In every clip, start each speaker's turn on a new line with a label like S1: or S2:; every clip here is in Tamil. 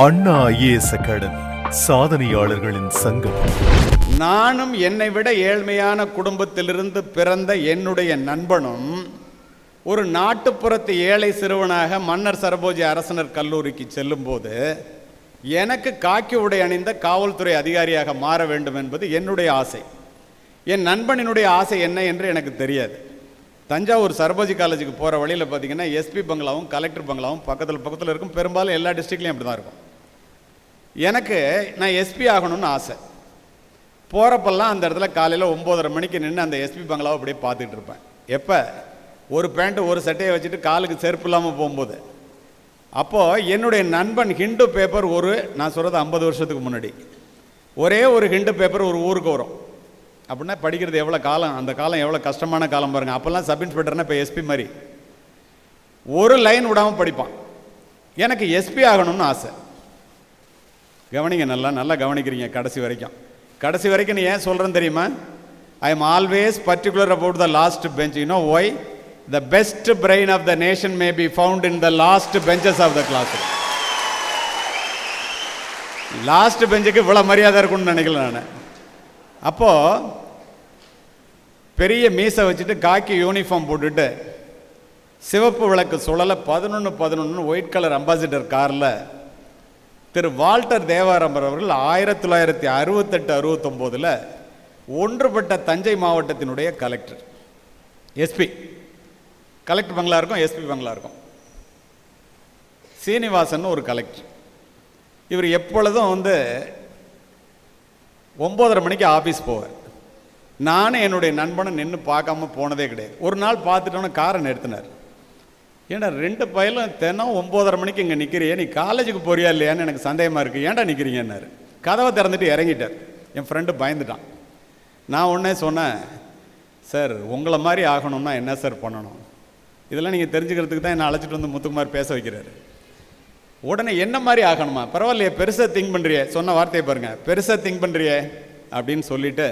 S1: அண்ணா IAS அகாடமி சாதனையாளர்களின் சங்கம்.
S2: நானும் என்னை விட ஏழ்மையான குடும்பத்திலிருந்து பிறந்த என்னுடைய நண்பனும் ஒரு நாட்டுப்புறத்து ஏழை சிறுவனாக மன்னர் சரபோஜி அரசனர் கல்லூரிக்கு செல்லும் போது எனக்கு காக்கி உடை அணிந்த காவல்துறை அதிகாரியாக மாற வேண்டும் என்பது என்னுடைய ஆசை. என் நண்பனினுடைய ஆசை என்ன என்று எனக்கு தெரியாது. தஞ்சாவூர் சரபோஜி காலேஜுக்கு போகிற வழியில் பார்த்தீங்கன்னா எஸ்பி பங்களாவும் கலெக்டர் பங்களாவும் பக்கத்தில் இருக்கும். பெரும்பாலும் எல்லா டிஸ்ட்ரிக்ட்லேயும் அப்படி தான் இருக்கும். எனக்கு நான் எஸ்பி ஆகணும்னு ஆசை. போகிறப்பெல்லாம் அந்த இடத்துல காலையில் 9:30 மணிக்கு நின்று அந்த எஸ்பி பங்களாவை அப்படியே பார்த்துட்டு இருப்பேன். எப்போ ஒரு பேண்ட்டு ஒரு சட்டையை வச்சுட்டு காலுக்கு செருப்பு இல்லாமல் போகும்போது. அப்போது என்னுடைய நண்பன் ஹிண்டு பேப்பர் நான் சொல்கிறது 50 வருஷத்துக்கு முன்னாடி ஒரே ஒரு ஹிண்டு பேப்பர் ஒரு ஊருக்கு வரும். அப்படின்னா படிக்கிறது எவ்வளோ காலம், அந்த காலம் எவ்வளோ கஷ்டமான காலம் பாருங்கள். அப்போல்லாம் சப் இன்ஸ்பெக்டர்னா இப்போ எஸ்பி மாதிரி ஒரு லைன் விடாமல் படிப்பான். எனக்கு எஸ்பி ஆகணும்னு ஆசை. கவனிங்க, நல்லா கவனிக்கிறீங்க. கடைசி வரைக்கும் நீ ஏன் சொல்கிறேன்னு தெரியுமா? I am always particular about the last bench. You know why? The best brain of the nation may be found in the last benches of the class. Last பெஞ்சுக்கு இவ்வளோ மரியாதை இருக்கும்னு நினைக்கல நான். அப்போது பெரிய மீசை வச்சுட்டு காக்கி யூனிஃபார்ம் போட்டுட்டு சிவப்பு விளக்கு சுழலை 11 ஒயிட் கலர் அம்பாசிடர் காரில் திரு வால்டர் தேவாரம்பர் அவர்கள் 1968-69 ஒன்றுபட்ட தஞ்சை மாவட்டத்தினுடைய கலெக்டர். எஸ்பி கலெக்டர் பங்களா இருக்கும், எஸ்பி பங்களா இருக்கும். சீனிவாசன் ஒரு கலெக்டர். இவர் எப்பொழுதும் 9:30 மணிக்கு ஆஃபீஸ் போவார். நானும் என்னுடைய நண்பனை நின்று பார்க்காம போனதே கிடையாது. ஒரு நாள் பார்த்துட்டோன்னு காரை நிறுத்தினார். ஏன்டா 2 பையலும் தினம் 9:30 மணிக்கு இங்கே நிற்கிறியே, நீ காலேஜுக்கு போறியா இல்லையான்னு எனக்கு சந்தேகமாக இருக்குது, ஏன்டா நிற்கிறீங்கன்னாரு. கதவை திறந்துட்டு இறங்கிட்டார். என் ஃப்ரெண்டு பயந்துட்டான். நான் உடனே சொன்னேன், சார் உங்களை மாதிரி ஆகணும்னா என்ன சார் பண்ணணும்? இதெல்லாம் நீங்கள் தெரிஞ்சுக்கிறதுக்கு தான் என்னை அழைச்சிட்டு வந்து முத்துக்குமார் பேச வைக்கிறாரு. உடனே என்ன மாதிரி ஆகணுமா? பரவாயில்லையே, பெருசாக திங்க் பண்ணுறியே. சொன்ன வார்த்தையை பாருங்கள், பெருசாக திங்க் பண்ணுறியே அப்படின்னு சொல்லிவிட்டு,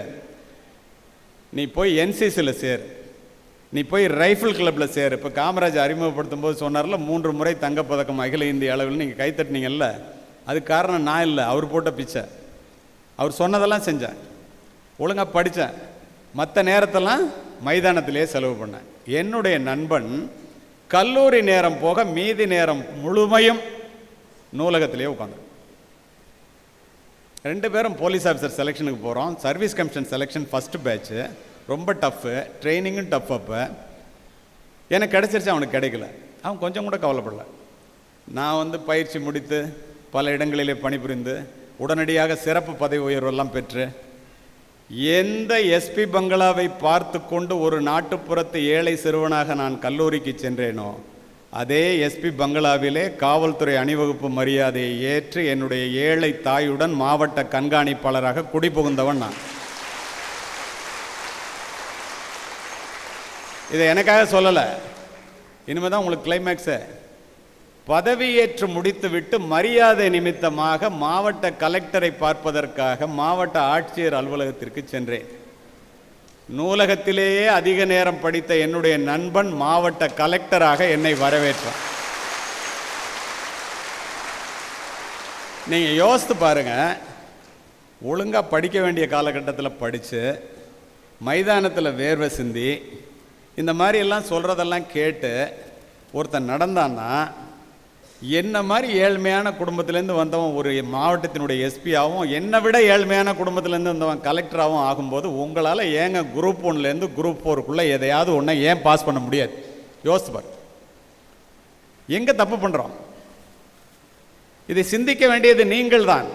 S2: நீ போய் என்சிசியில் சேர், நீ போய் ரைஃபிள் கிளப்பில் சேர். இப்போ காமராஜ் அறிமுகப்படுத்தும் போது சொன்னார்ல 3 முறை தங்கப்பதக்கம் அகில இந்திய அளவில் நீங்கள் கைத்தட்டினீங்கல்ல, அதுக்கு காரணம் நான் இல்லை, அவர் போட்ட பிச்சை. அவர் சொன்னதெல்லாம் செஞ்சேன், ஒழுங்காக படித்தேன், மற்ற நேரத்தெல்லாம் மைதானத்திலே செலவு பண்ணேன். என்னுடைய நண்பன் கல்லூரி நேரம் போக மீதி நேரம் முழுமையும் நூலகத்திலே உட்காந்து. 2 பேரும் போலீஸ் ஆஃபீஸர் செலெக்ஷனுக்கு போகிறோம். Service commission selection first batch, ரொம்ப டஃப்பு, ட்ரைனிங்கும் டஃப். அப்போ எனக்கு கிடச்சிருச்சு, அவனுக்கு கிடைக்கல. அவன் கொஞ்சம் கூட கவலைப்படல. நான் பயிற்சி முடித்து பல இடங்களிலே பணிபுரிந்து உடனடியாக சிறப்பு பதவி உயர்வெல்லாம் பெற்று எந்த எஸ்பி பங்களாவை பார்த்து கொண்டு ஒரு நாட்டுப்புறத்து ஏழை சிறுவனாக நான் கல்லூரிக்கு சென்றேனோ அதே எஸ்பி பங்களாவிலே காவல்துறை அணிவகுப்பு மரியாதையை ஏற்று என்னுடைய ஏழை தாயுடன் மாவட்ட கண்காணிப்பாளராக குடிபுகுந்தவன் நான். இதை எனக்காக சொல்லலை, இனிமேல் தான் உங்களுக்கு கிளைமேக்ஸு. பதவியேற்று முடித்து விட்டு மரியாதை நிமித்தமாக மாவட்ட கலெக்டரை பார்ப்பதற்காக மாவட்ட ஆட்சியர் அலுவலகத்திற்கு சென்றேன். நூலகத்திலேயே அதிக நேரம் படித்த என்னுடைய நண்பன் மாவட்ட கலெக்டராக என்னை வரவேற்றான். நீங்கள் யோசித்து பாருங்கள், ஒழுங்காக படிக்க வேண்டிய காலகட்டத்தில் படித்து மைதானத்தில் வேர்வை சிந்தி இந்த மாதிரி எல்லாம் சொல்கிறதெல்லாம் கேட்டு ஒருத்தன் நடந்தான்னா, என்ன மாதிரி ஏழ்மையான குடும்பத்திலேருந்து வந்தவன் ஒரு மாவட்டத்தினுடைய எஸ்பியாகவும் என்னை விட ஏழ்மையான குடும்பத்திலேருந்து வந்தவன் கலெக்டராகவும் ஆகும்போது உங்களால் ஏங்க குரூப் 1லேருந்து குரூப் 4க்குள்ளே எதையாவது ஒன்றை ஏன் பாஸ் பண்ண முடியாது? யோசித்து பாரு, எங்கே தப்பு பண்ணுறோம்? இதை சிந்திக்க வேண்டியது நீங்கள் தான்.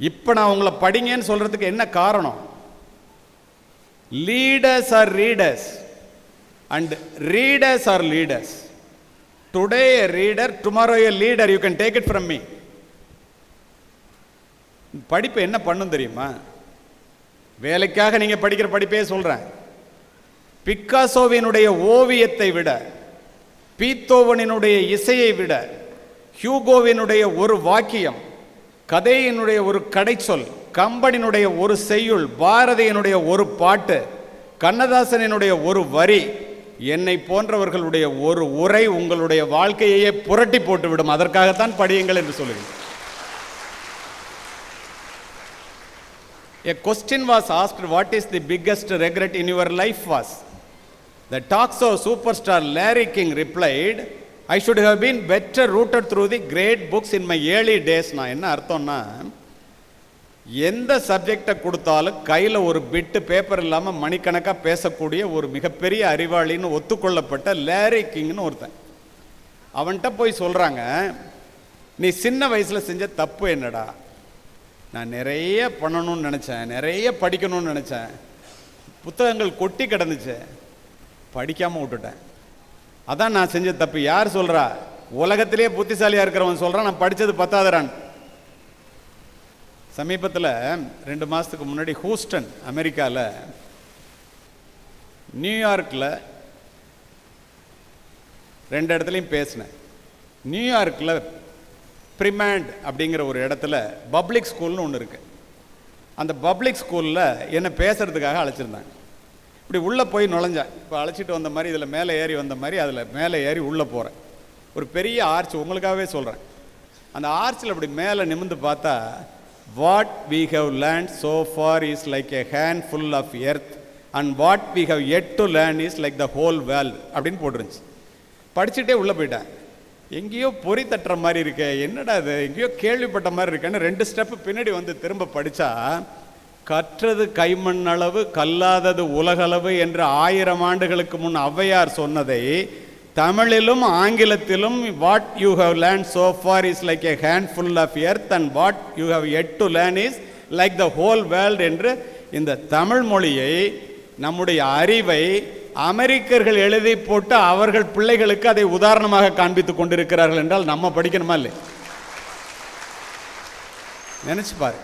S2: இப்போ நான் உங்களை படிங்கன்னு சொல்கிறதுக்கு என்ன காரணம்? Leaders are readers and readers R leaders. Today a reader, tomorrow a leader. You can take it from me. படிப்பு என்ன பண்ணும் தெரியுமா? வேலைக்காக நீங்கள் படிக்கிற படிப்பே சொல்கிறேன். பிக்காசோவினுடைய ஓவியத்தை விட, பீத்தோவனினுடைய இசையை விட, ஹியூகோவினுடைய ஒரு வாக்கியம், கதையினுடைய ஒரு கடைச்சொல், கம்பனினுடைய ஒரு செய்யுள், பாரதியினுடைய ஒரு பாட்டு, கண்ணதாசனினுடைய ஒரு வரி, என்னை போன்றவர்களுடைய ஒரு உரை உங்களுடைய வாழ்க்கையையே புரட்டி போட்டுவிடும். அதற்காகத்தான் படியுங்கள் என்று சொல்லுகிறேன். A question was asked, what is the biggest regret in your life was? The talk show superstar Larry King replied, I should have been better rooted through the great books in my early days. நான் என்ன அர்த்தம்னா, எந்த சப்ஜெக்டை கொடுத்தாலும் கையில் ஒரு பிட்டு பேப்பர் இல்லாமல் மணிக்கணக்காக பேசக்கூடிய ஒரு மிகப்பெரிய அறிவாளின்னு ஒத்துக்கொள்ளப்பட்ட லேரி கிங்னு ஒருத்தன். அவன்கிட்ட போய் சொல்கிறாங்க, நீ சின்ன வயசில் செஞ்ச தப்பு என்னடா? நான் நிறைய பண்ணணும்னு நினச்சேன், நிறைய படிக்கணும்னு நினச்சேன், புத்தகங்கள் கொட்டி கிடந்துச்சு, படிக்காமல் விட்டுட்டேன், அதான் நான் செஞ்ச தப்பு. யார் சொல்கிறா? உலகத்திலேயே புத்திசாலியாக இருக்கிறவன் சொல்கிறான், நான் படித்தது பத்தாதரான். சமீபத்தில் 2 மாதத்துக்கு முன்னாடி ஹூஸ்டன் அமெரிக்காவில், நியூயார்க்கில் 2 இடத்துலையும் பேசினேன். நியூயார்க்கில் பிரிமேண்ட் அப்படிங்கிற ஒரு இடத்துல பப்ளிக் ஸ்கூல்னு ஒன்று இருக்குது. அந்த பப்ளிக் ஸ்கூலில் என்னை பேசுகிறதுக்காக அழைச்சிருந்தாங்க. இப்படி உள்ளே போய் நுழைஞ்சேன். இப்போ அழைச்சிட்டு வந்த மாதிரி இதில் மேலே ஏறி வந்த மாதிரி அதில் மேலே ஏறி உள்ளே போகிறேன். ஒரு பெரிய ஆர்ச், உங்களுக்காகவே சொல்கிறேன். அந்த ஆர்ச்சில் அப்படி மேலே நிமிர்ந்து பார்த்தா, what we have learned so far is like a handful of earth and what we have yet to learn is like the whole world அப்படின்னு போட்டுருந்துச்சு. படிச்சுட்டே உள்ளே போயிட்டேன். எங்கேயோ பொறி தட்டுற மாதிரி இருக்கே, என்னடா இது, எங்கேயோ கேள்விப்பட்ட மாதிரி இருக்கேன்னு 2 ஸ்டெப்பு பின்னாடி வந்து திரும்ப படித்தா, கற்றது கைமண் அளவு கல்லாதது உலகளவு என்று 1000 ஆண்டுகளுக்கு முன் ஔவையார் சொன்னதை தமிழிலும் ஆங்கிலத்திலும் what you have learn so far is like a handful of earth and what you have yet to learn is like the whole world என்று இந்த தமிழ் மொழியை, நம்முடைய அறிவை அமெரிக்கர்கள் எழுதி போட்டு அவர்கள் பிள்ளைகளுக்கு அதை உதாரணமாக காண்பித்துக் கொண்டிருக்கிறார்கள் என்றால் நம்ம படிக்கணுமா இல்லை? நினைச்சு பாரு.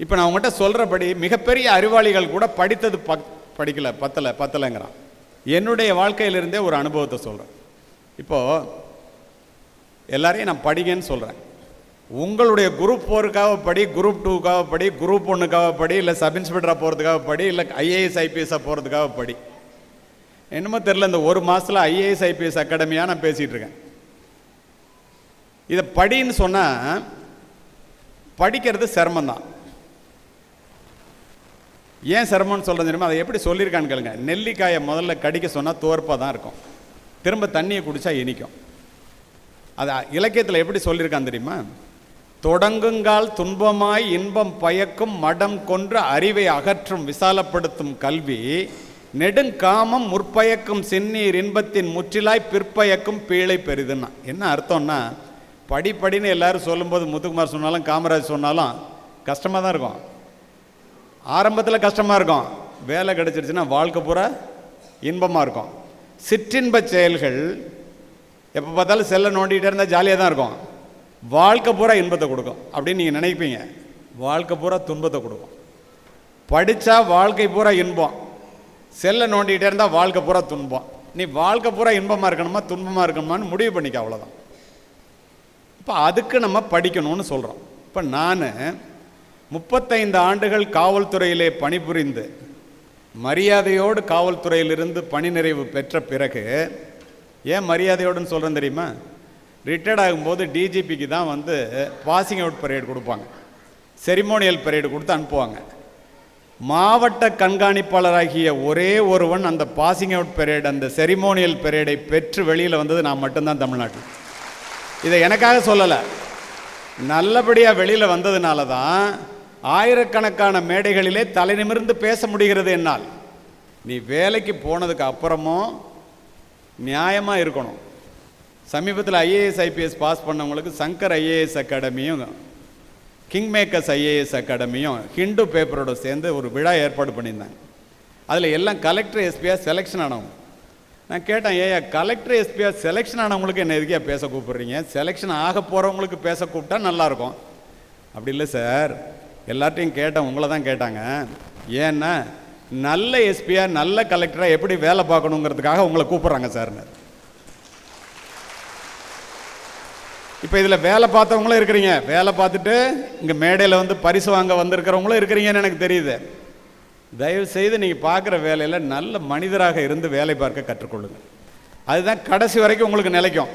S2: இப்போ நான் உங்கள்கிட்ட சொல்கிறபடி மிகப்பெரிய அறிவாளிகள் கூட படித்தது பத்தலைங்கிறான். என்னுடைய வாழ்க்கையிலிருந்தே ஒரு அனுபவத்தை சொல்கிறேன். இப்போது எல்லாரையும் நான் படிங்கன்னு சொல்கிறேன். உங்களுடைய குரூப் 4க்காக படி, குரூப் 2க்காக படி, குரூப் 1க்காக படி, இல்லை சப் இன்ஸ்பெக்டராக போகிறதுக்காக படி, இல்லை ஐஏஎஸ் ஐபிஎஸ்ஸாக போகிறதுக்காக படி. என்னமோ தெரில, இந்த 1 மாதத்தில் ஐஏஎஸ் ஐபிஎஸ் அகாடமியாக நான் பேசிகிட்டு இருக்கேன். இதை படின்னு சொன்னால் படிக்கிறது சிரமந்தான். ஏன் சிரமம்னு சொல்கிறது தெரியுமா? அதை எப்படி சொல்லியிருக்கான்னு கேளுங்க. நெல்லிக்காயை முதல்ல கடிக்க சொன்னால் துவர்ப்பாக தான் இருக்கும், திரும்ப தண்ணியை குடித்தா இனிக்கும். அது இலக்கியத்தில் எப்படி சொல்லியிருக்கான் தெரியுமா? தொடங்குங்கால் துன்பமாய் இன்பம் பயக்கும் மடம் கொன்று அறிவை அகற்றும் விசாலப்படுத்தும் கல்வி நெடுங்காமம் முற்பயக்கும் சின்னீர் இன்பத்தின் முற்றிலாய் பிற்பயக்கும் பீழை பெரிதுன்னா என்ன அர்த்தம்னா, படின்னு எல்லாரும் சொல்லும்போது முத்துக்குமார் சொன்னாலும் காமராஜ் சொன்னாலும் கஷ்டமாக தான் இருக்கும். ஆரம்பத்தில் கஷ்டமாக இருக்கும், வேலை கிடச்சிருச்சுன்னா வாழ்க்கை பூரா இன்பமாக இருக்கும். சிற்றின்ப செயல்கள் எப்போ பார்த்தாலும் செல்லை நோண்டிகிட்டே இருந்தால் ஜாலியாக தான் இருக்கும், வாழ்க்கை பூரா இன்பத்தை கொடுக்கும் அப்படின்னு நீங்கள் நினைப்பீங்க. வாழ்க்கை பூரா துன்பத்தை கொடுக்கும். படித்தா வாழ்க்கை பூரா இன்பம், செல்லை நோண்டிகிட்டே இருந்தால் வாழ்க்கை பூரா துன்பம். நீ வாழ்க்கை பூரா இன்பமாக இருக்கணுமா துன்பமாக இருக்கணுமான்னு முடிவு பண்ணிக்க, அவ்வளோதான். இப்போ அதுக்கு நம்ம படிக்கணும்னு சொல்கிறோம். இப்போ நான் 35 ஆண்டுகள் காவல்துறையிலே பணிபுரிந்து மரியாதையோடு காவல்துறையிலிருந்து பணி நிறைவு பெற்ற பிறகு, ஏன் மரியாதையோடுன்னு சொல்கிறேன் தெரியுமா? ரிட்டையர்ட் ஆகும்போது டிஜிபிக்கு தான் வந்து பாசிங் அவுட் பரேடு கொடுப்பாங்க, செரிமோனியல் பரேடு கொடுத்து அனுப்புவாங்க. மாவட்ட கண்காணிப்பாளராகிய ஒரே ஒருவன் அந்த பாசிங் அவுட் பரேடு, அந்த செரிமோனியல் பரேடை பெற்று வெளியில் வந்தது நான் மட்டும்தான் தமிழ்நாட்டில். இதை எனக்காக சொல்லலை, நல்லபடியாக வெளியில் வந்ததுனால தான் ஆயிரக்கணக்கான மேடைகளிலே தலை நிமிர்ந்து பேச முடிகிறது என்னால். நீ வேலைக்கு போனதுக்கு அப்புறமும் நியாயமாக இருக்கணும். சமீபத்தில் ஐஏஎஸ் ஐபிஎஸ் பாஸ் பண்ணவங்களுக்கு சங்கர் ஐஏஎஸ் அகாடமியும் கிங் மேக்கர்ஸ் ஐஏஎஸ் அகாடமியும் ஹிண்டு பேப்பரோடு சேர்ந்து ஒரு விழா ஏற்பாடு பண்ணியிருந்தாங்க. அதில் எல்லாம் கலெக்டர் எஸ்பியாக செலெக்ஷன் ஆனவங்க. நான் கேட்டேன், ஏயா கலெக்டர் எஸ்பியாக செலெக்ஷன் ஆனவங்களுக்கு என்ன எதுக்கே பேச கூப்பிட்றீங்க? செலெக்ஷன் ஆக போகிறவங்களுக்கு பேச கூப்பிட்டா நல்லாயிருக்கும். அப்படி இல்லை சார், எல்லார்ட்டையும் கேட்டேன், உங்களை தான் கேட்டாங்க. ஏன்னா நல்ல எஸ்பியாக நல்ல கலெக்டராக எப்படி வேலை பார்க்கணுங்கிறதுக்காக உங்களை கூப்பிட்றாங்க சார்னு. இப்போ இதில் வேலை பார்த்தவங்களும் இருக்கிறீங்க, வேலை பார்த்துட்டு இங்கே மேடையில் வந்து பரிசு வாங்க வந்திருக்கிறவங்களும் இருக்கிறீங்கன்னு எனக்கு தெரியுது. தயவு செய்து நீங்கள் பார்க்குற வேலையில் நல்ல மனிதராக இருந்து வேலை பார்க்க கற்றுக்கொள்ளுங்கள். அதுதான் கடைசி வரைக்கும் உங்களுக்கு நிலைக்கும்.